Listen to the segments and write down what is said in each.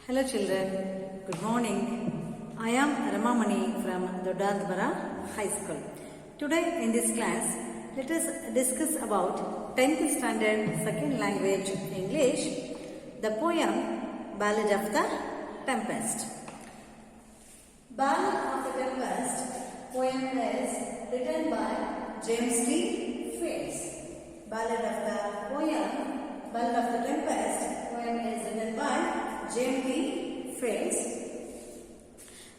Hello children, good morning. I am Ramamani from Dodadbara High School. Today in this class, let us discuss about 10th standard second language English, the poem Ballad of the Tempest. Ballad of the Tempest poem is written by James T. Fields. Ballad of the Tempest poem is written by James T. Fields.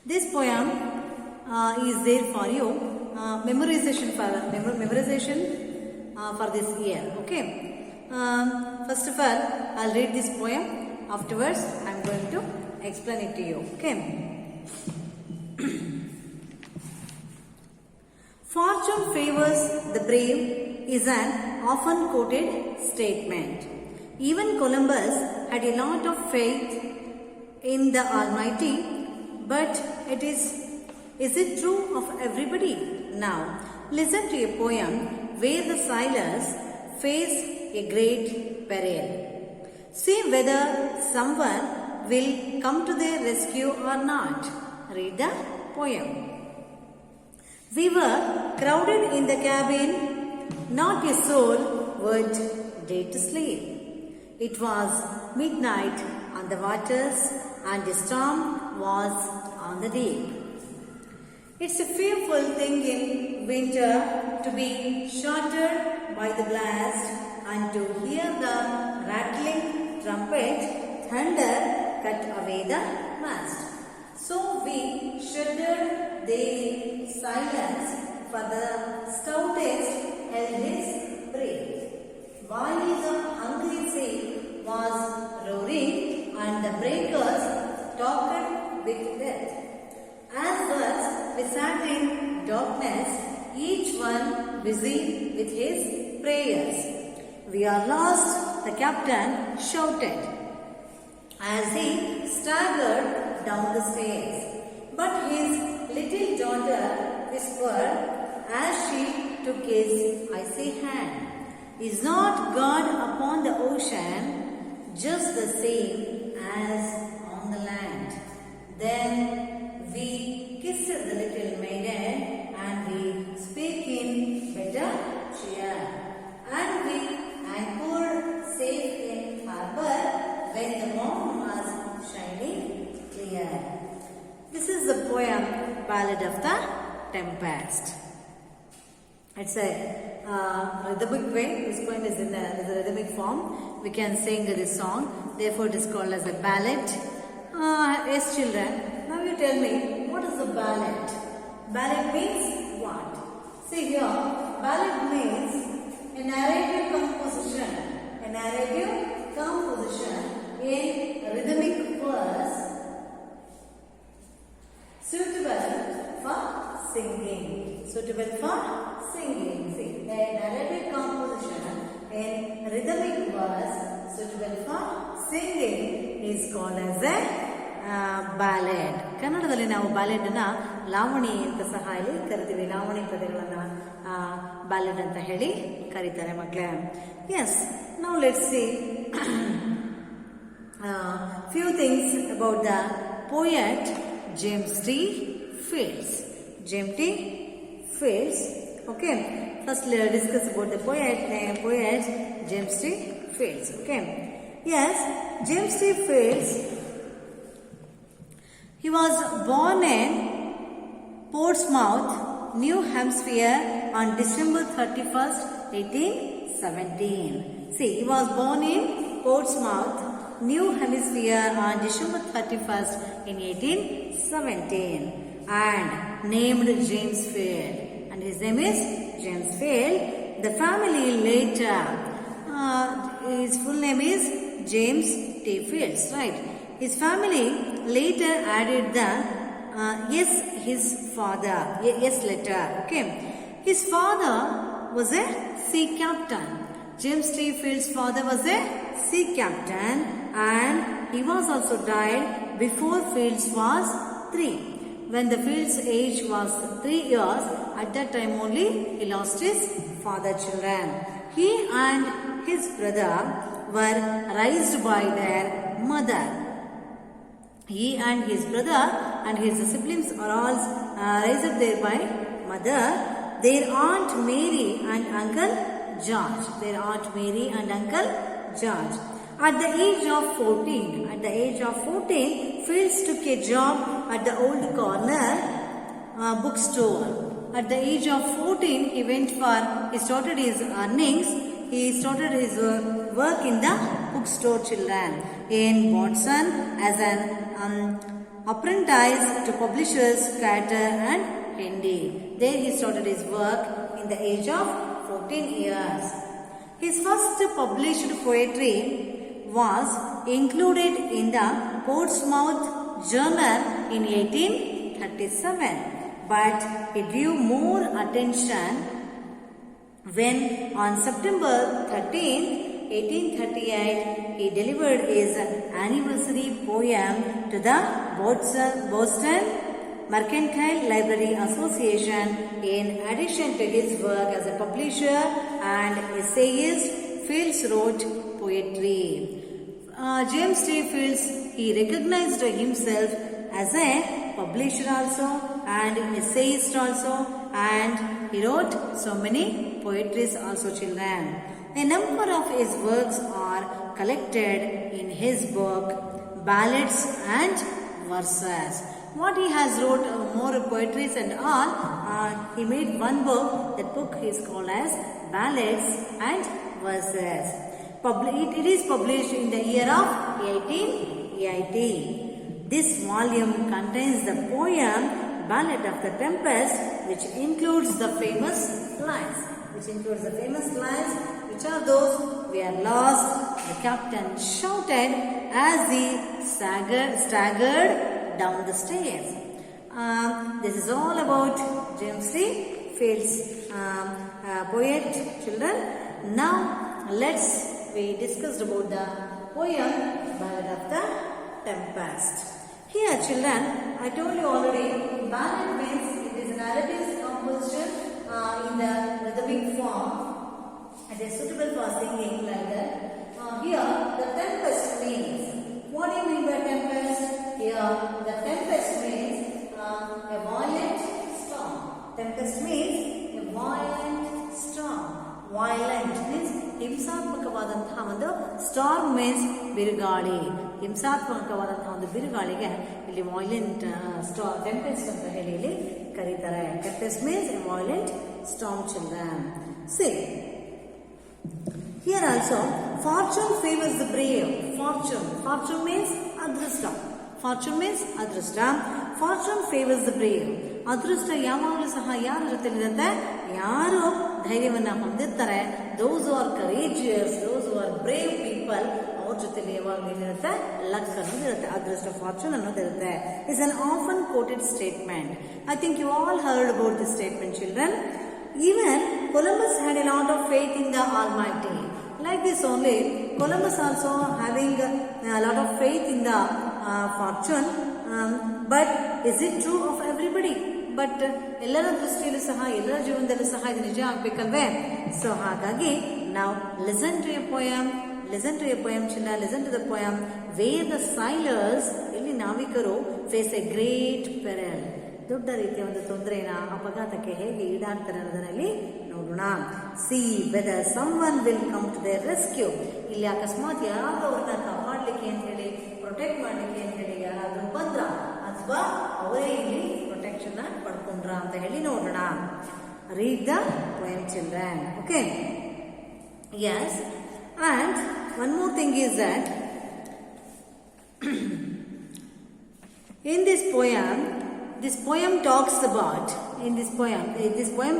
This poem is there for you memorization for this year. Okay. First of all, I'll read this poem. Afterwards, I'm going to explain it to you. Okay. Fortune favors the brave is an often quoted statement. Even Columbus had a lot of faith in the Almighty, but is it true of everybody? Now, listen to a poem where the sailors face a great peril. See whether someone will come to their rescue or not. Read the poem. We were crowded in the cabin, not a soul would dare to sleep. It was midnight on the waters and the storm was on the deep. It's a fearful thing in winter to be shattered by the blast and to hear the rattling trumpet thunder cut away the mast. So we shuddered the silence, for the stoutest held his breath. While the hungry sea was roaring and the breakers talked with death. As thus we sat in darkness, each one busy with his prayers. We are lost, the captain shouted as he staggered down the stairs. But his little daughter whispered as she took his icy hand, "Is not God upon the ocean just the same as on the land?" Then we kissed the little maiden and we spake in better cheer. And we anchored safe in harbor when the moon was shining clear. This is the poem Ballad of the Tempest. It's a rhythmic way. This poem is in a rhythmic form. We can sing this song. Therefore, it is called as a ballad. Yes, children. Now you tell me, what is a ballad? Ballad means what? See here, ballad means a narrative composition. A narrative composition in rhythmic verse suitable for singing. Suitable for singing. See, a narrative composition in rhythmic verse suitable for singing is called as a ballad. ಕನ್ನಡದಲ್ಲಿ ನಾವು ballad ಅನ್ನ ಲಾವಣಿ ಅಂತ ಸಹ ಇಲ್ಲಿ ಕರಿತೀವಿ. ಲಾವಣಿ ಪದಗಳನ್ನ ಬ್ಯಾಲೆಡ್ ಅಂತ ಹೇಳಿ ಕರೀತಾರೆ ಮಕ್ಕಳೇ. Yes, now let's see few things about the poet James T. Fields. James T. Fields. Okay. First, let us discuss about the poet James T. Fields. Okay. Yes, James T. Fields. He was born in Portsmouth, New Hampshire on December 31st, 1817. See, he was born in Portsmouth, New Hampshire on December 31st in 1817 and named James Field. And his name is James Field. The family later, his full name is James T. Fields, right? His family later added the his father, letter. Okay. His father was a sea captain. James T. Fields' father was a sea captain and he was also died before Fields was 3. When the Fields' age was 3 years, at that time only he lost his father children. He and his brother were raised by their mother. He and his brother and his siblings are all raised there by mother. Their Aunt Mary and Uncle George. Their Aunt Mary and Uncle George. At the age of 14, Fields took a job at the old corner bookstore. At the age of 14, he started his earnings. He started his work in the bookstore, children, in Watson as an apprentice to publishers Carter and Hendy. There he started his work in the age of 14 years. His first published poetry was included in the Portsmouth Journal in 1837, but he drew more attention when on September 13, 1838, he delivered his anniversary poem to the Boston Mercantile Library Association. In addition to his work as a publisher and essayist, Fields wrote poetry. James T. Fields, he recognized himself as a publisher also and essayist also, and he wrote so many poetries also, children. A number of his works are collected in his book Ballads and Verses. What he has wrote more poetries and all, he made one book. That book is called as Ballads and Verses. It is published in the year of 1880. This volume contains the poem Ballad of the Tempest, which includes the famous lines. Which are those? We are lost, the captain shouted as he staggered down the stairs. This is all about James T. Fields, poet, children. Now we discussed about the poem Ballad of the Tempest. Here, children, I told you already, ballad means it is a narrative composition in the rhythmic form. It is suitable for singing like that. Here, the tempest means, what do you mean by tempest? Here, the tempest means a violent storm. Tempest means a violent storm. Violent means ಹಿಂಸಾತ್ಮಕವಾದಂತಹ ಒಂದು storm means ಬಿರುಗಾಳಿ. ಹಿಂಸಾತ್ಮಕವಾದಂತಹ ಒಂದು ಬಿರುಗಾಳಿಗೆ ಇಲ್ಲಿ violent storm tempest ಅಂತ ಹೇಳಿ ಇಲ್ಲಿ ಕರೀತಾರೆ. Tempest means A violent storm, children. See, here also, fortune favors the brave. Fortune means adrishta. Fortune favors the brave. ಅದೃಷ್ಟ ಯಾವಾಗಲೂ ಸಹ ಯಾರ ಜೊತೆಲಿರುತ್ತೆ? ಯಾರು ಧೈರ್ಯವನ್ನ ಹೊಂದಿರ್ತಾರೆ, those who are courageous, those who are brave people, ಅವ್ರ ಜೊತೆಲಿ ಯಾವಾಗಲೂ ಏನಿರುತ್ತೆ? ಲಕ್ ಅನ್ನೋದಿರುತ್ತೆ, ಅದೃಷ್ಟ, fortune ಅನ್ನೋದಿರುತ್ತೆ. It's an often quoted statement. I think you all heard about this statement, children. Even Columbus had a lot of faith in the Almighty. Like this only, Columbus also having a lot of faith in the fortune. But is it true of everybody? But ಎಲ್ಲರ ದೃಷ್ಟಿಯಲ್ಲೂ ಸಹ, ಎಲ್ಲರ ಜೀವನದಲ್ಲೂ ಸಹ ಇದು ನಿಜ ಆಗ್ಬೇಕಲ್ವೇ? So ಹಾಗಾಗಿ ನಾವು listen to a poem, children. Listen to the poem where the sailors, ಇಲ್ಲಿ ನಾವಿಕರು, face a great peril. ದೊಡ್ಡ ರೀತಿಯ ಒಂದು ತೊಂದರೆನ, ಅಪಘಾತಕ್ಕೆ ಹೇಗೆ ಈಡಾಗ್ತಾರೆ ಅನ್ನೋದರಲ್ಲಿ ನೋಡೋಣ. See whether someone will come to their rescue. ಇಲ್ಲಿ ಅಕಸ್ಮಾತ್ ಯಾರಾದ್ರೂ ಅವ್ರನ್ನ ಕಾಪಾಡ್ಲಿಕ್ಕೆ ಅಂತ ಹೇಳಿ, ಪ್ರೊಟೆಕ್ಟ್ ಮಾಡ್ಲಿಕ್ಕೆ ಅಂತ ಹೇಳಿ ಯಾರಾದ್ರೂ ಬಂದ್ರ, ಅಥವಾ ಅವರೇ ಇಲ್ಲಿ ಪ್ರೊಟೆಕ್ಷನ್ ಪಡ್ಕೊಂಡ್ರ ಅಂತ ಹೇಳಿ ನೋಡೋಣ. Read the poem, children. Okay? Yes. And one more thing is that in this poem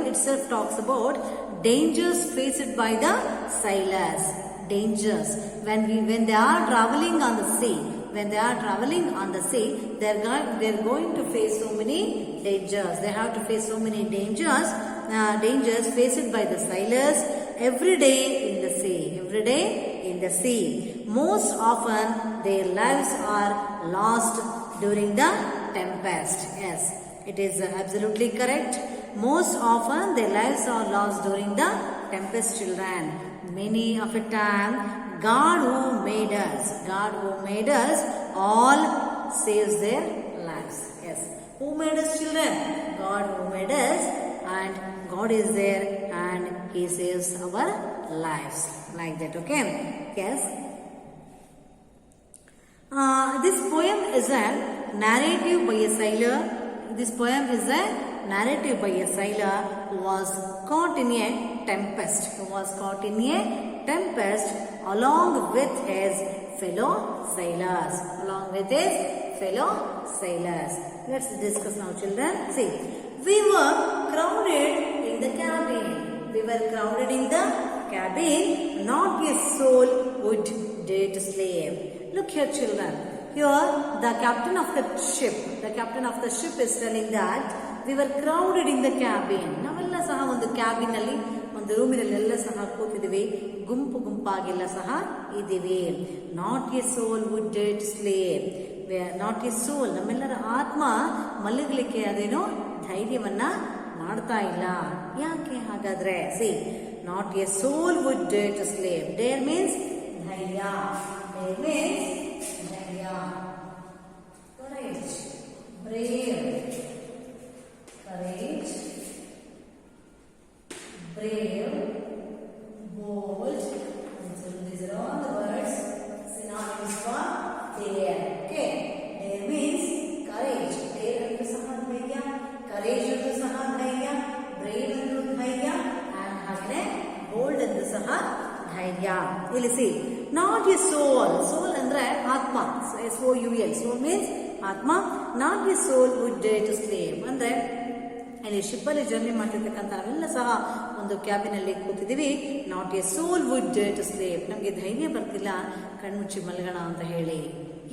itself talks about dangers faced by the sailors. Dangers when they are traveling on the sea. When they are traveling on the sea, they are going to face so many dangers. They have to face so many dangers faced by the sailors every day in the sea. Most often their lives are lost during the tempest. Yes, it is absolutely correct. Most often their lives are lost during the tempest, children. Many of the time, God who made us all saves their lives. Yes. Who made us children? God who made us, and God is there and He saves our lives. Like that, okay? Yes. This poem is a narrative by a sailor. This poem is a narrative by a sailor who was caught in a tempest. Who was caught in a tempest along with his fellow sailors. Along with his fellow sailors. Let's discuss now, children. See, we were crowded in the cabin. We were crowded in the cabin. Not a soul would dare to sleep. Look here, children. Here, the captain of the ship is telling that we were crowded in the cabin. ನಾವೆಲ್ಲ ಸಹ ಒಂದು cabin ಅಲ್ಲಿ, ಒಂದು ರೂಮಿನಲ್ಲಿ ಎಲ್ಲ ಸಹ ಕೂತಿದ್ದೀವಿ, ಗುಂಪು ಗುಂಪಾಗೆಲ್ಲ ಸಹ ಇದ್ದೀವಿ. Not a soul would dare to sleep. Not a soul, ನಮ್ಮೆಲ್ಲರ ಆತ್ಮ ಮಲಗಲಿಕ್ಕೆ ಅದೇನೋ ಧೈರ್ಯವನ್ನ ಮಾಡ್ತಾ ಇಲ್ಲ. ಯಾಕೆ ಹಾಗಾದ್ರೆ? See, not a soul would dare to sleep. Dare means ಧೈರ್ಯ. Dare means ಧೈರ್ಯ. Courage, brave. Courage, brave, bold. So these are all the words synonyms for dare. Okay, dare means courage. Dare andu saha ಧೈರ್ಯ, courage andu saha ಧೈರ್ಯ, brave andu ಧೈರ್ಯ, and ಹಾಗೆ bold andu saha ಧೈರ್ಯ. ಇಲ್ಲಿ see, not a soul. Soul ಅಂದ್ರೆ ಆತ್ಮ. SOUL. Soul means ಆತ್ಮ. Not a soul would dare to sleep ಅಂದ್ರೆ ಇಲ್ಲಿ ಶಿಪ್ ಅಲ್ಲಿ ಜರ್ನಿ ಮಾಡ್ತಿರ್ತಕ್ಕಂಥ ನಾವೆಲ್ಲ ಸಹ ಒಂದು ಕ್ಯಾಬಿನ್ ಅಲ್ಲಿ ಕೂತಿದ್ದೀವಿ. Not a soul would dare to sleep. ನಮ್ಗೆ ಧೈರ್ಯ ಬರ್ತಿಲ್ಲ ಕಣ್ಮುಚ್ಚಿ ಮಲಗೋಣ ಅಂತ ಹೇಳಿ.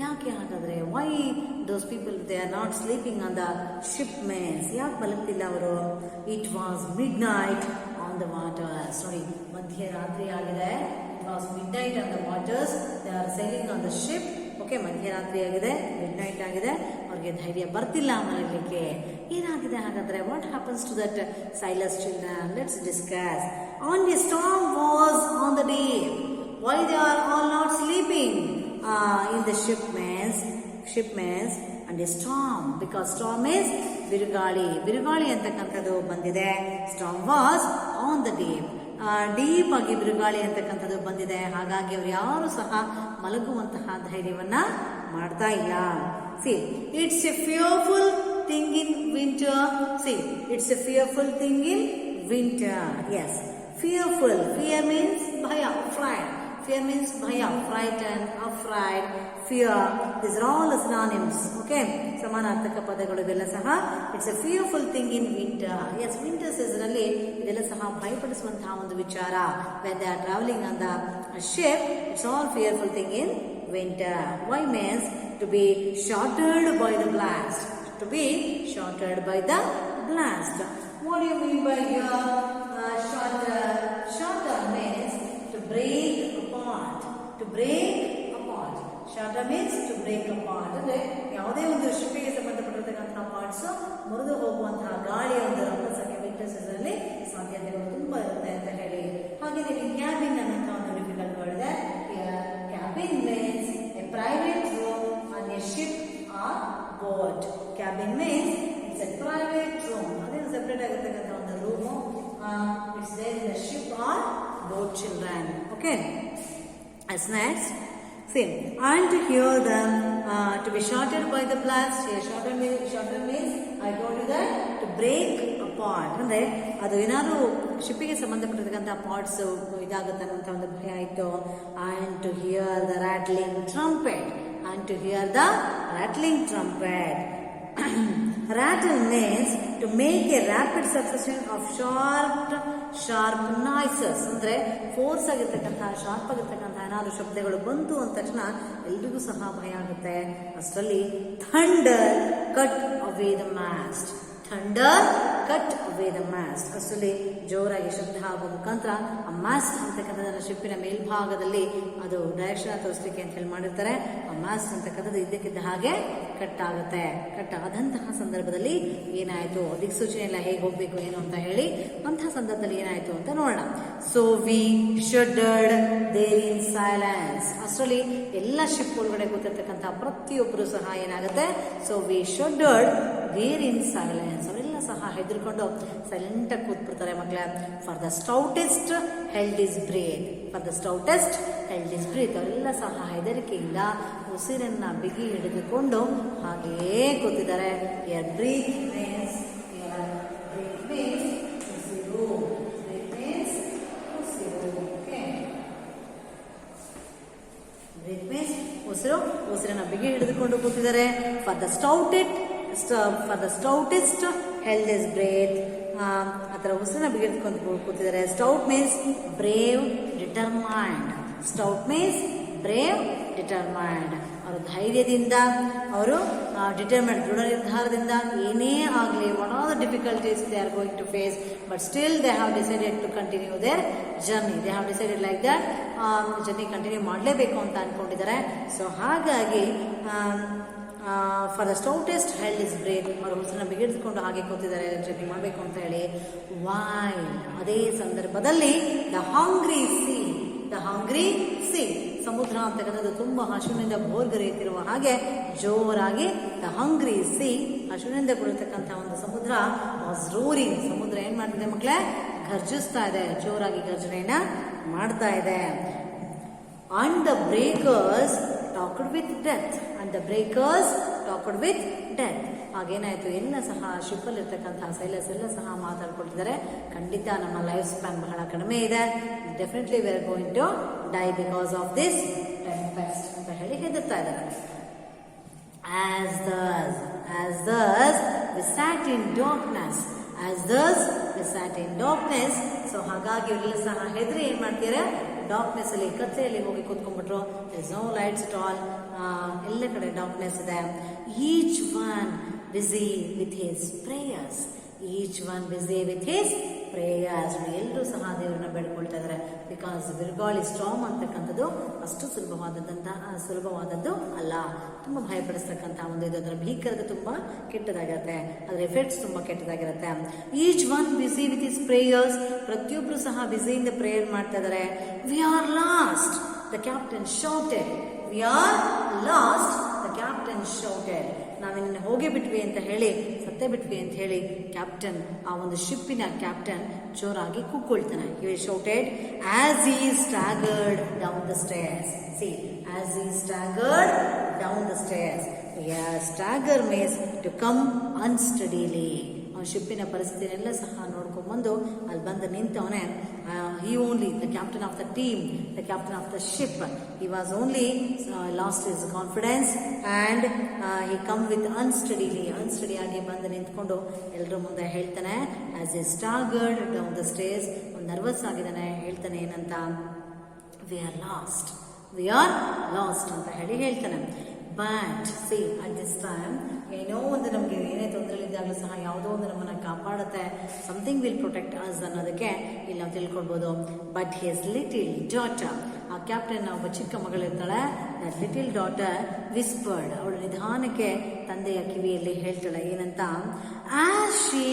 ಯಾಕೆ ಹಾಗಾದ್ರೆ? Why those people they are not sleeping on the ship means? ಯಾಕೆ ಮಲಗ್ತಿಲ್ಲ ಅವರು? It was midnight on the waters. ನೋಡಿ, ಮಧ್ಯರಾತ್ರಿ ಆಗಿದೆ. It was midnight on the waters. They are sailing on the ship. Okay, ಮಧ್ಯರಾತ್ರಿ ಆಗಿದೆ, midnight ಆಗಿದೆ. ಅವ್ರಿಗೆ ಧೈರ್ಯ ಬರ್ತಿಲ್ಲ ಮಲಗಲಿಕ್ಕೆ. ಏನಾಗಿದೆ ಹಾಗಾದ್ರೆ? What happens to that sailors, children? Let's discuss. On the storm was on the deep. Why they are all not sleeping in the ship means and a storm, because storm is ಬಿರುಗಾಳಿ. ಬಿರುಗಾಳಿ ಅಂತಕ್ಕಂಥದ್ದು ಬಂದಿದೆ. Storm was on the deep. Deep ಆಗಿ ಬಿರುಗಾಳಿ ಅಂತಕ್ಕಂಥದ್ದು ಬಂದಿದೆ. ಹಾಗಾಗಿ ಅವ್ರು ಯಾರು ಸಹ ಮಲಗುವಂತಹ ಧೈರ್ಯವನ್ನ ಮಾಡ್ತಾ ಇಲ್ಲ. See, it's a fearful thing in winter. See, it's a fearful thing in winter. Yes, fearful. Fear means ಭಯ, afraid. Fear means bhaya, frightened, afraid, fear. These are all synonyms. Okay, ಸಮಾನಾರ್ಥಕ ಪದಗಳು ಇವೆಲ್ಲ ಸಹ. It's a fearful thing in winter. Yes, winter season ಅಲ್ಲಿ ಇದೆಲ್ಲ ಸಹ ಭಯಪಡಿಸುವಂತಹ ಒಂದು ವಿಚಾರ. When they are traveling on the ship, it's all fearful thing in winter. Why means to be shattered by the blast. To be shattered by the blast. What do you mean by here? Shatter. Shatter means to break apart. To break apart. Shatter means to break apart. ಅಂದ್ರೆ ಯಾವುದೇ ಒಂದು ಶಿಪ್ಪಿಗೆ ಸಂಬಂಧಪಟ್ಟಿರತಕ್ಕಂತಹ parts ಮುರಿದು ಹೋಗುವಂತಹ ಗಾಳಿಯ ಒಂದು ರಭಸಕ್ಕೆ winter season ಅಲ್ಲಿ ಸಾಧ್ಯತೆಗಳು ತುಂಬಾ ಇರುತ್ತೆ ಅಂತ ಹೇಳಿ. ಹಾಗೆ ನೀವು ಕ್ಯಾಬಿನ್ ಅನ್ನೋ ಒಂದು ಡಿಫಿಕಲ್ಟ್ ವರ್ಡ್ ಇದೆ. Cabin means a private room on a ship or boat. Cabin means it's a private room. ಅದೇನು ಸೆಪರೇಟ್ ಆಗಿರ್ತಕ್ಕಂಥ ಒಂದು room. It's there in the ship or boat, children. Okay, as next, see, and to hear them to be shattered by the blast. Here shatter means I told you that to break apart. ಅಂದ್ರೆ ಅದು ಏನಾದ್ರು ಶಿಪ್ಪಿಗೆ ಸಂಬಂಧಪಟ್ಟಿರ್ತಕ್ಕಂಥ parts ಇದಾಗುತ್ತೆ ಅನ್ನುವಂಥ ಒಂದು ಭಯ ಇತ್ತು. And to hear the rattling trumpet. And to hear the rattling trumpet. Rattle means to make a rapid succession of sharp noises. ಅಂದ್ರೆ force ಆಗಿರ್ತಕ್ಕಂತಹ, sharp ಆಗಿರ್ತಕ್ಕಂತಹ ಏನಾದ್ರು ಶಬ್ದಗಳು ಬಂತು ಅಂದ ತಕ್ಷಣ ಎಲ್ರಿಗೂ ಸಹ ಭಯ ಆಗುತ್ತೆ. ಅಷ್ಟರಲ್ಲಿ thunder cut away the mast. Thunder cut away the mast. ಅಷ್ಟರಲ್ಲಿ ಜೋರಾಗಿ ಶಬ್ದ ಆಗುವ ಮುಖಾಂತರ ಆ ಮಾಸ್ಟ್ ಅಂತಕ್ಕಂಥದ್ದನ್ನು ಶಿಪ್ಪಿನ ಮೇಲ್ಭಾಗದಲ್ಲಿ ಅದು ಡೈರೆಕ್ಷನ್ ತೋರಿಸಲಿಕ್ಕೆ ಅಂತ ಹೇಳಿ ಮಾಡಿರ್ತಾರೆ. ಆ ಮಾಸ್ಟ್ ಅಂತಕ್ಕಂಥದ್ದು ಇದ್ದಕ್ಕಿದ್ದ ಹಾಗೆ ಕಟ್ ಆಗುತ್ತೆ. ಕಟ್ ಆದಂತಹ ಸಂದರ್ಭದಲ್ಲಿ ಏನಾಯ್ತು, ದಿಕ್ಸೂಚನೆ ಎಲ್ಲ ಹೇಗೆ ಹೋಗ್ಬೇಕು ಏನು ಅಂತ ಹೇಳಿ ಅಂತಹ ಸಂದರ್ಭದಲ್ಲಿ ಏನಾಯ್ತು ಅಂತ ನೋಡೋಣ. So we shuddered there in silence. ಅಷ್ಟರಲ್ಲಿ ಎಲ್ಲ ಶಿಪ್ ಒಳಗಡೆ ಕೂತಿರ್ತಕ್ಕಂಥ ಪ್ರತಿಯೊಬ್ಬರು ಸಹ ಏನಾಗುತ್ತೆ, so we shuddered there in silence. ಅವರೆಲ್ಲ ಸಹ ಹೆದರ್ಕೊಂಡು ಸೈಲೆಂಟ್ ಆಗಿ ಕೂತ್ಬಿಡ್ತಾರೆ ಮಕ್ಕಳೇ. For the stoutest held his breath. For the stoutest held his breath. ಅವರೆಲ್ಲ ಸಹ ಹೆದರಿಕೆಯಿಂದ ಉಸಿರನ್ನ ಬಿಗಿ ಹಿಡಿದುಕೊಂಡು ಹಾಗೆಯೇ ಕೂತಿದ್ದಾರೆ. ಉಸಿರನ್ನ ಬಿಗಿ ಹಿಡಿದುಕೊಂಡು ಕೂತಿದ್ದಾರೆ. For the stoutest held his breath. ಆ ಥರ ಉಸಿರನ್ನ ಬಿಗಿ ಹಿಡಿದುಕೊಂಡು ಕೂತಿದ್ದಾರೆ. Stout means brave, determined. Stout means brave, determined. ಅವರು ಧೈರ್ಯದಿಂದ, ಅವರು ಡಿಟರ್ಮೈಂಡ್, ದೃಢ ನಿರ್ಧಾರದಿಂದ ಏನೇ ಆಗಲಿ, what are the difficulties they are going to face, but still they have decided to continue their journey. They have decided like that, journey continue ಮಾಡಲೇಬೇಕು ಅಂತ ಅನ್ಕೊಂಡಿದ್ದಾರೆ. ಸೊ ಹಾಗಾಗಿ for the stoutest held his breath. ಅವರು ಉಸಿರನ್ನ ಬಿಗಿಡಿದುಕೊಂಡು ಹಾಗೆ ಕೂತಿದ್ದಾರೆ journey ಮಾಡಬೇಕು ಅಂತ ಹೇಳಿ. ವೈಲ್, ಅದೇ ಸಂದರ್ಭದಲ್ಲಿ ದ ಹಂಗ್ರಿ ಸಿ, ಸಮುದ್ರ ಅಂತಕ್ಕಂಥದ್ದು ತುಂಬಾ ಹಸುವಿನಿಂದ ಭೋರ್ಗರೆಯುತ್ತಿರುವ ಹಾಗೆ ಜೋರಾಗಿ ದ ಹಂಗ್ರಿ ಸಿ, ಹಸುವಿನಿಂದ ಕುಡಿತಕ್ಕಂಥ ಒಂದು ಸಮುದ್ರ ವಾಸ್ ರೋರಿಂಗ್. ಸಮುದ್ರ ಏನ್ ಮಾಡ್ತಿದೆ ಮಕ್ಕಳೇ, ಘರ್ಜಿಸ್ತಾ ಇದೆ, ಜೋರಾಗಿ ಗರ್ಜನೆಯನ್ನ ಮಾಡ್ತಾ ಇದೆ. And the breakers talked with death. ಹಾಗೇನಾಯ್ತು, ಎಲ್ಲ ಸಹ ಶಿಪ್ಪಲ್ಲಿ ಇರ್ತಕ್ಕಂತಹ ಸೈಲರ್ಸ್ ಎಲ್ಲ ಸಹ ಮಾತಾಡ್ಕೊಳ್ತಿದ್ದಾರೆ. ಖಂಡಿತ ನಮ್ಮ ಲೈಫ್ ಸ್ಪ್ಯಾನ್ ಬಹಳ ಕಡಿಮೆ ಇದೆ, definitely we are going to die because of this tempest ಅಂತ ಹೇಳಿ ಹೆದರ್ತಾ ಇದ್ದಾರೆ. As thus we sat in darkness. So ಹಾಗಾಗಿ ಇವರೆಲ್ಲ ಸಹ ಹೆದರಿ ಏನ್ ಮಾಡ್ತಾರೆ, ಡಾರ್ಕ್ನೆಸ್ ಅಲ್ಲಿ, ಕತ್ಲೆಯಲ್ಲಿ ಹೋಗಿ ಕೂತ್ಕೊಂಡ್ಬಿಟ್ರು. ನೋ ಲೈಟ್ಸ್ ಅಟ್ ಆಲ್, ಎಲ್ಲ ಕಡೆ ಡಾರ್ಕ್ನೆಸ್ ಇದೆ. Each one busy with his prayers. ಎಲ್ಲರೂ ಸಹ ದೇವರನ್ನ ಬೇಡ್ಕೊಳ್ತಾ ಇದ್ದಾರೆ. ಬಿಕಾಸ್ ಬಿರುಗಾಳಿ ಸ್ಟ್ರಾಮ್ ಅಂತಕ್ಕಂಥದ್ದು ಅಷ್ಟು ಸುಲಭವಾದದ್ದು ಅಲ್ಲ. ತುಂಬಾ ಭಯಪಡಿಸ್ತಕ್ಕಂಥ ಒಂದು ಇದು. ಅದರ ಭೀಕರತೆ ತುಂಬಾ ಕೆಟ್ಟದಾಗಿರುತ್ತೆ, ಅದರ ಎಫೆಕ್ಟ್ಸ್ ತುಂಬಾ ಕೆಟ್ಟದಾಗಿರುತ್ತೆ. Each one busy with his prayers. ಪ್ರತಿಯೊಬ್ರು ಸಹ ಬಿಸಿಯಿಂದ ಪ್ರೇಯರ್ ಮಾಡ್ತಾ ಇದ್ದಾರೆ. We are lost, the captain shouted. ನಾವಿನ್ನ ಹೋಗೇ ಬಿಟ್ವಿ ಅಂತ ಹೇಳಿ, ಸತ್ತೇ ಬಿಟ್ವಿ ಅಂತ ಹೇಳಿ ಕ್ಯಾಪ್ಟನ್, ಆ ಒಂದು ಶಿಪ್ಪಿನ ಕ್ಯಾಪ್ಟನ್ ಜೋರಾಗಿ ಕೂಗ್ಕೊಳ್ತಾನೆ. He shouted as he staggered down the stairs. See, as he staggered down the stairs. Yeah, stagger means to come unsteadily. ಶಿಪ್ಪಿನ ಪರಿಸ್ಥಿತಿನೆಲ್ಲ ಸಹ ನೋಡ್ಕೊಂಡ್ಬಂದು ಅಲ್ಲಿ ಬಂದು ನಿಂತವನೇ. he only, the captain of the team, the captain of the ship, he was only lost his confidence and he come with unsteady ಆಗಿ ಬಂದು ನಿಂತ್ಕೊಂಡು ಎಲ್ಲರ ಮುಂದೆ ಹೇಳ್ತಾನೆ, as he staggered down the stairs. ಒಂದು ನರ್ವಸ್ ಆಗಿದ್ದಾನೆ, ಹೇಳ್ತಾನೆ ಏನಂತ, we are lost ಅಂತ ಹೇಳಿ ಹೇಳ್ತಾನೆ. But see, at this time, ಏನೋ ಒಂದು ನಮಗೆ ಏನೇ ತೊಂದರೆ ಇದ್ದಾಗಲೂ ಸಹ ಯಾವುದೋ ಒಂದು ನಮ್ಮನ್ನ ಕಾಪಾಡುತ್ತೆ, ಸಮಥಿಂಗ್ ವಿಲ್ ಪ್ರೊಟೆಕ್ಟ್ ಅಸ್ ಅನ್ನೋದಕ್ಕೆ ಇಲ್ಲಿ ನಾವು ತಿಳ್ಕೊಳ್ಬೋದು. ಬಟ್ ಹಿಸ್ ಲಿಟಿಲ್ ಡಾಟರ್, ಆ ಕ್ಯಾಪ್ಟನ್ ಒಬ್ಬ ಚಿಕ್ಕ ಮಗಳಿರ್ತಾಳೆ, ದಟ್ ಲಿಟಿಲ್ ಡಾಟರ್ ವಿಸ್ಪರ್ಡ್, ಅವಳು ನಿಧಾನಕ್ಕೆ ತಂದೆಯ ಕಿವಿಯಲ್ಲಿ ಹೇಳ್ತಾಳೆ ಏನಂತ, as she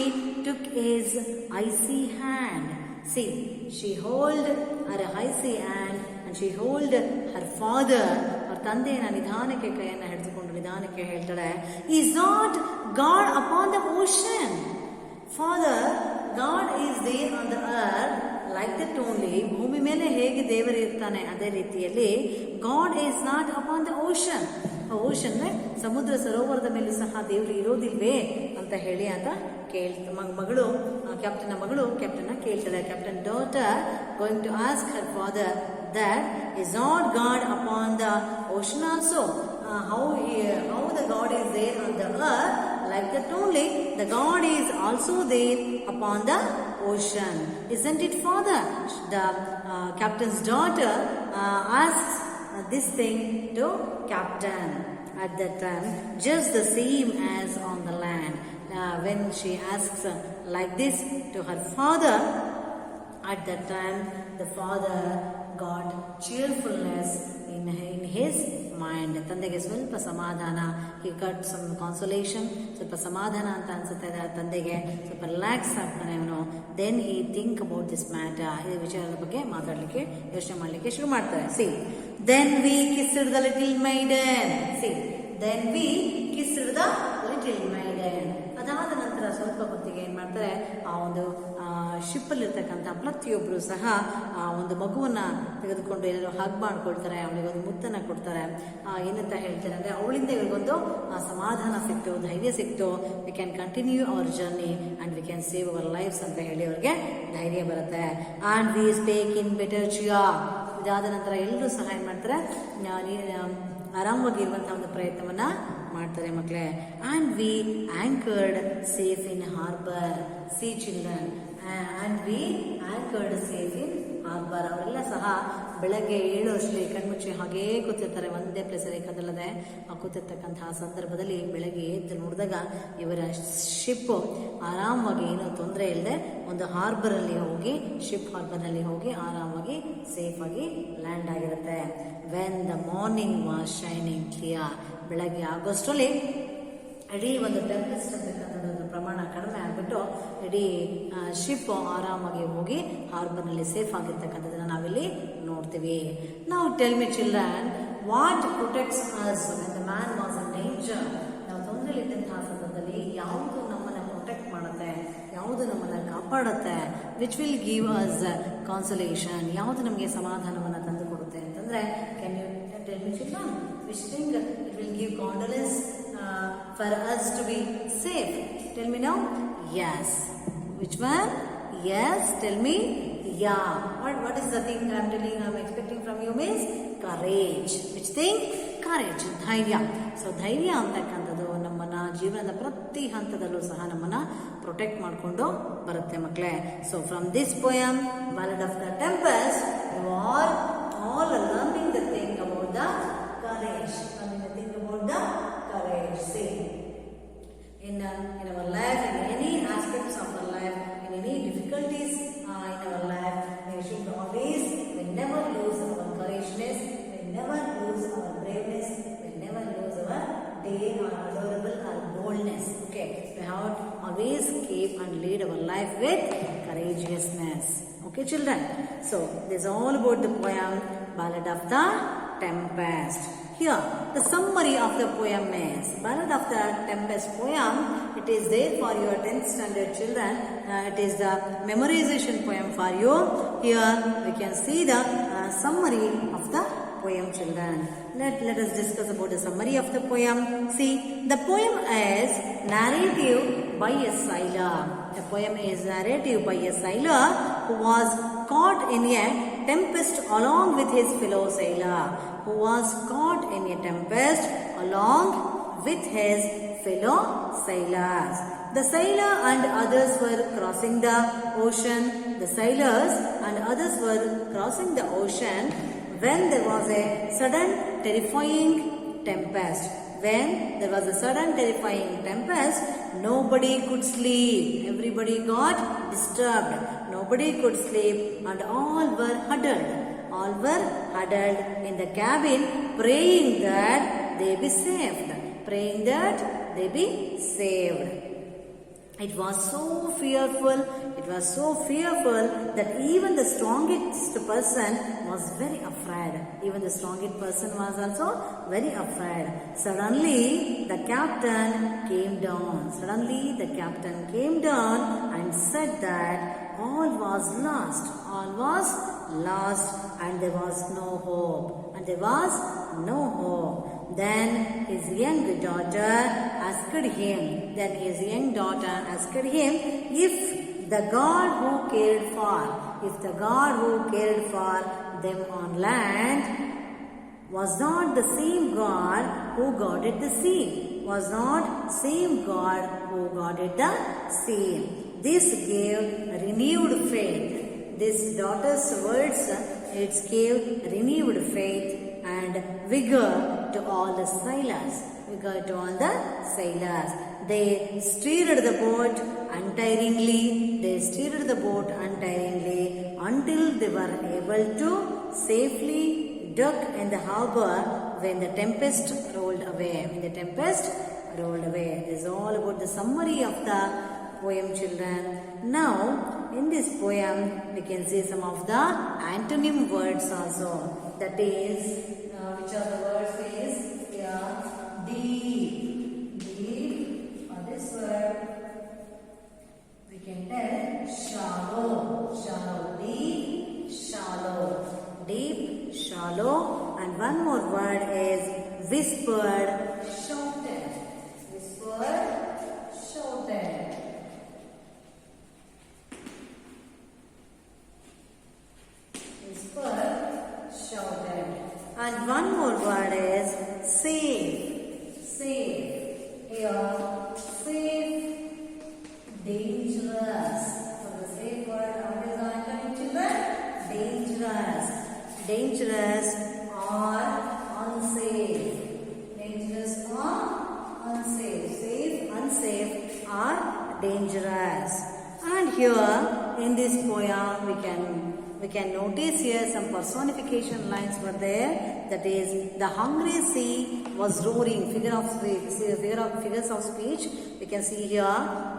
took his IC hand. See, she hold her icy hand and she hold her father. ಅವರ ತಂದೆಯನ್ನ ನಿಧಾನಕ್ಕೆ ಕೈಯನ್ನ ಹಿಡಿದುಕೊಂಡು ನಿಧಾನಕ್ಕೆ ಹೇಳ್ತಾಳೆ, is not God upon the ocean? Father, God is there on the earth like that only. ಭೂಮಿ ಮೇಲೆ ಹೇಗೆ ದೇವರು ಇರ್ತಾನೆ ಅದೇ ರೀತಿಯಲ್ಲಿ God is not upon the ocean. Ocean ಸಮುದ್ರ ಸರೋವರದ ಮೇಲೂ ಸಹ ದೇವರು ಇರೋದಿಲ್ವೇ ಅಂತ ಹೇಳಿ ಅಂತ ಮಗಳು ಕ್ಯಾಪ್ಟನ್ ಕೇಳ್ತಾಳೆ. Captain daughter going to ask her father that is not God upon the ocean also. How the God is there on the earth, like that only the God is also there upon the ocean. Isn't it, father? The captain's daughter asks this thing to captain. At that time, just the same as on the land. when she asks like this to her father, at that time the father got cheerfulness in his mind. ತಂದೆಗೆ ಸ್ವಲ್ಪ ಸಮಾಧಾನ, he got some consolation, ಸ್ವಲ್ಪ ಸಮಾಧಾನ ಅಂತ ಅನ್ಸುತ್ತೆ ತಂದೆಗೆ, ಸ್ವಲ್ಪ relax ಆಗ್ತಾನೆ ಅವನು. Then he think about this matter, ಈ ವಿಚಾರದ ಬಗ್ಗೆ ಮಾತಾಡಲಿಕ್ಕೆ ಯೋಚನೆ ಮಾಡಲಿಕ್ಕೆ ಶುರು ಮಾಡ್ತಾರೆ. See, then we kissed the little maiden. See, then we kissed the little maiden. ಅದಾದ ನಂತರ ಸ್ವಲ್ಪ ಹೊತ್ತಿಗೆ ಏನ್ ಮಾಡ್ತಾರೆ, ಆ ಒಂದು ಶಿಪ್ಪಲ್ಲಿ ಇರ್ತಕ್ಕಂಥ ಪ್ರತಿಯೊಬ್ಬರು ಸಹ ಆ ಒಂದು ಮಗುವನ್ನ ತೆಗೆದುಕೊಂಡು ಏನಾದ್ರು ಹಗ್ ಮಾಡ್ಕೊಳ್ತಾರೆ, ಅವಳಿಗೆ ಒಂದು ಮುತ್ತನ್ನ ಕೊಡ್ತಾರೆ. ಏನಂತ ಹೇಳ್ತಾರೆ ಅಂದ್ರೆ, ಅವಳಿಂದ ಇವ್ರಿಗೊಂದು ಸಮಾಧಾನ ಸಿಕ್ತು, ಧೈರ್ಯ ಸಿಕ್ತು. We can continue our journey and we can save our lives ಅಂತ ಹೇಳಿ ಅವ್ರಿಗೆ ಧೈರ್ಯ ಬರುತ್ತೆ. And we spake in better cheer. ಇದಾದ ನಂತರ ಎಲ್ಲರೂ ಸಹ ಏನ್ ಮಾಡ್ತಾರೆ, ಆರಾಮವಾಗಿ ಇರುವಂತಹ ಒಂದು ಪ್ರಯತ್ನವನ್ನ ಮಾಡ್ತಾರೆ ಮಕ್ಕಳೇ. And we anchored safe in harbour. See children, and we anchored safe in harbour. ಅವರೆಲ್ಲ ಸಹ ಬೆಳಗ್ಗೆ ಏಳುವಷ್ಟೇ ಕಣ್ಮುಚ್ಚಿ ಹಾಗೇ ಕೂತಿರ್ತಾರೆ, ಒಂದೇ ಪ್ಲೇಸಲ್ಲಿ ಕದಲದೆ ಕೂತಿರ್ತಕ್ಕಂತಹ ಸಂದರ್ಭದಲ್ಲಿ ಬೆಳಗ್ಗೆ ಎದ್ದು ನೋಡಿದಾಗ ಇವರ ಶಿಪ್ ಆರಾಮಾಗಿ ಏನೋ ತೊಂದರೆ ಇಲ್ಲದೆ ಒಂದು ಹಾರ್ಬರಲ್ಲಿ ಹೋಗಿ, ಶಿಪ್ ಹಾರ್ಬರ್ನಲ್ಲಿ ಹೋಗಿ ಆರಾಮಾಗಿ ಸೇಫ್ ಆಗಿ ಲ್ಯಾಂಡ್ ಆಗಿರುತ್ತೆ. When the morning was shining clear. ಬೆಳಗ್ಗೆ ಆಗೋಷ್ಟರಲ್ಲಿ ಇಡೀ ಒಂದು ಟೆಂಪೆಸ್ಟ್ ಅಂತಕ್ಕಂಥದ್ದು ಪ್ರಮಾಣ ಕಡಿಮೆ ಆಗಿಬಿಟ್ಟು ಇಡೀ ಶಿಪ್ ಆರಾಮಾಗಿ ಹೋಗಿ ಹಾರ್ಬರ್ನಲ್ಲಿ ಸೇಫ್ ಆಗಿರ್ತಕ್ಕಂಥದ್ದನ್ನು ನಾವಿಲ್ಲಿ ನೋಡ್ತೀವಿ. ನಾವು tell me children, what protects us when the man was in danger. ನಾವು ತೊಂದರೆಯಲ್ಲಿದ್ದಂತಹ ಸಂದರ್ಭದಲ್ಲಿ ಯಾವುದು ನಮ್ಮನ್ನು ಪ್ರೊಟೆಕ್ಟ್ ಮಾಡುತ್ತೆ, ಯಾವುದು ನಮ್ಮನ್ನು ಕಾಪಾಡುತ್ತೆ, which will give us consolation, ಯಾವುದು ನಮಗೆ ಸಮಾಧಾನವನ್ನು ತಂದು ಕೊಡುತ್ತೆ ಅಂತಂದ್ರೆ, can you tell me children, which thing it will give condolence for us to be safe? Tell me now. Yes. Which one? Yes. Tell me. Yeah. What is the thing I'm telling, I'm expecting from you means courage. Which thing? Courage. ಧೈರ್ಯ. So ಧೈರ್ಯ ಅಂತಕ್ಕಂಥದ್ದು ನಮ್ಮನ್ನ ಜೀವನದ ಪ್ರತಿ ಹಂತದಲ್ಲೂ ಸಹ ನಮ್ಮನ್ನ protect ಮಾಡಿಕೊಂಡು ಬರುತ್ತೆ ಮಕ್ಕಳೇ. So from this poem, Ballad of the Tempest, you are all learning the thing about the courage. Learning the thing about the courage. See, in our life, in any aspects of our life, in any difficulties in our life, we should always, we never lose our courageousness, we never lose our braveness, we never lose our day or adorable or boldness. Okay, we have to always keep and lead our life with courageousness. Okay, children. So this is all about the poem Ballad of the Tempest. Here, the summary of the poem is, Ballad of the Tempest poem, it is there for your 10th standard children. It is the memorization poem for you. Here, we can see the summary of the poem, children. Let us discuss about the summary of the poem. See, the poem is narrative by a sailor. The poem is narrative by a sailor who was caught in a tempest along with his fellow sailor. Who was caught in a tempest along with his fellow sailors. The sailor and others were crossing the ocean. The sailors and others were crossing the ocean when there was a sudden terrifying tempest. When there was a sudden terrifying tempest, nobody could sleep. Everybody got disturbed. Nobody could sleep and all were huddled. All were huddled in the cabin, praying that they be saved. Praying that they be saved. It was so fearful. It was so fearful that even the strongest person was very afraid. Even the strongest person was also very afraid. Suddenly, the captain came down. Suddenly, the captain came down and said that all was lost. All was lost and there was no hope. And there was no hope. Then his young daughter asked him, if the God who cared for them on land was not the same God who guarded the sea. Was not same God who guarded the sea. This gave renewed faith. This daughter's words, it gave renewed faith and vigor to all the sailors. We got to all the sailors. They steered the boat untiringly. They steered the boat untiringly until they were able to safely dock in the harbor when the tempest rolled away. When the tempest rolled away. This is all about the summary of the poem, children. Now, in this poem, we can see some of the antonym words also. That is, which are the words is here, deep. Deep, for this word, we can tell shallow. Shallow, deep, shallow. Deep, shallow. And one more word is whispered, shouted. Whispered, shouted. Shouted. And one more word is safe. Safe. Here, safe, dangerous. For the safe word, what is the antonym, children? Dangerous. Dangerous or unsafe. Dangerous or unsafe. Safe, unsafe or dangerous. And here in this poem we can notice here some personification lines were there. That is, the hungry sea was roaring. Figures of speech. We can see here,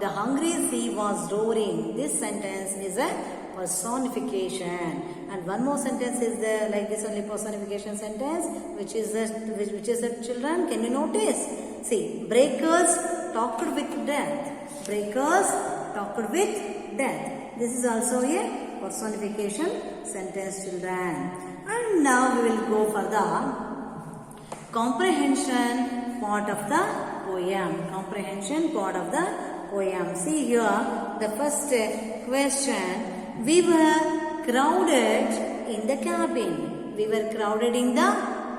the hungry sea was roaring. This sentence is a personification. And one more sentence is there, like this only personification sentence, which is the children. Can you notice? See, breakers talked with death. Breakers talked with death. This is also a personification sentence, children. And now we will go for the comprehension part of the poem. Comprehension part of the poem. See here, the first question. We were crowded in the cabin. We were crowded in the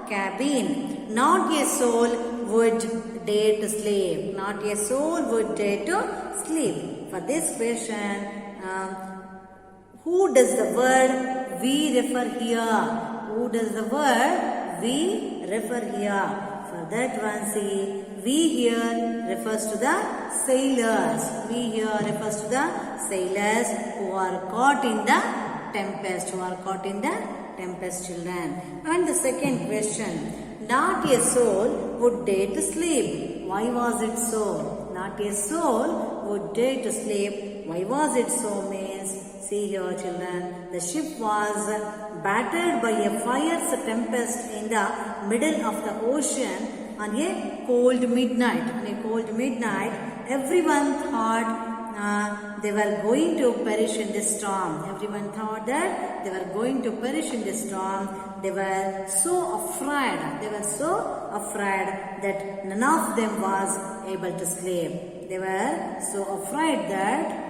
cabin. Not a soul would dare to sleep. Not a soul would dare to sleep. For this question, who does the word we refer here? Who does the word we refer here? For that one, see, we here refers to the sailors. We here refers to the sailors who are caught in the tempest. Who are caught in the tempest, children. And the second question, not a soul would dare to sleep. Why was it so? Not a soul would dare to sleep. Why was it so? Means, see here, children, the ship was battered by a fierce tempest in the middle of the ocean on a cold midnight. On a cold midnight, everyone thought they were going to perish in this storm. Everyone thought that they were going to perish in this storm. They were so afraid. They were so afraid that none of them was able to sleep. They were so afraid that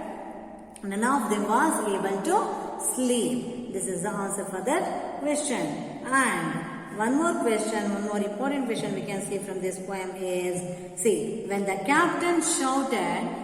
none of them was able to sleep. This is the answer for that question. And one more question, one more important question we can see from this poem is, see, when the captain shouted,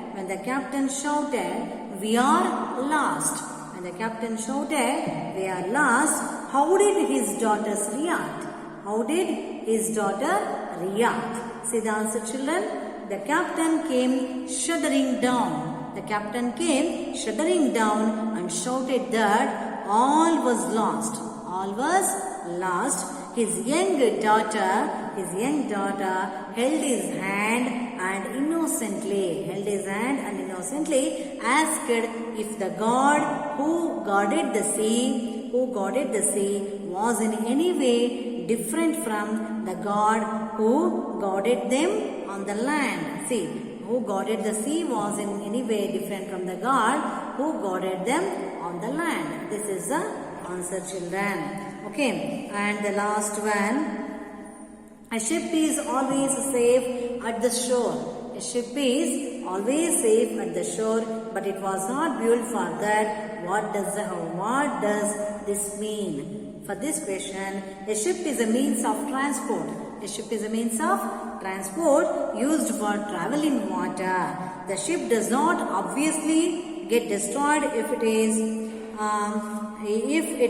we are lost. When the captain shouted, we are lost, how did his daughters react? How did his daughter react? See the answer, children. The captain came shuddering down. The captain came shuddering down and shouted that all was lost. All was lost. His young daughter held his hand and innocently asked if the God who guarded the sea was in any way different from the God who guarded them on the land. See, who guarded the sea was in any way different from the God who guarded them on the land. This is the answer, children. Okay, and the last one. A ship is always safe at the shore. A ship is always safe at the shore, but it was not built for that. What does this mean? For this question, a ship is a means of transport. A ship is a means of transport used for travel in water. The ship does not obviously get destroyed if it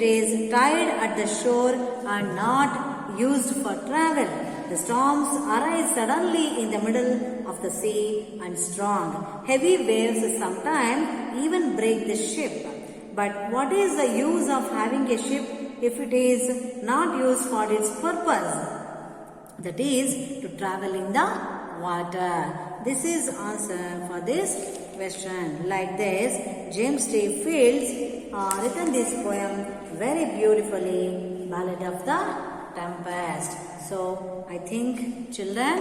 is tied at the shore and not used for travel. the storms arise suddenly in the middle of the sea and strong, heavy waves sometimes even break the ship. But what is the use of having a ship if it is not used for its purpose? That is to travel in the water. This is answer for this question. Like this, James T. Fields written this poem very beautifully, Ballad of the Tempest. So I think children,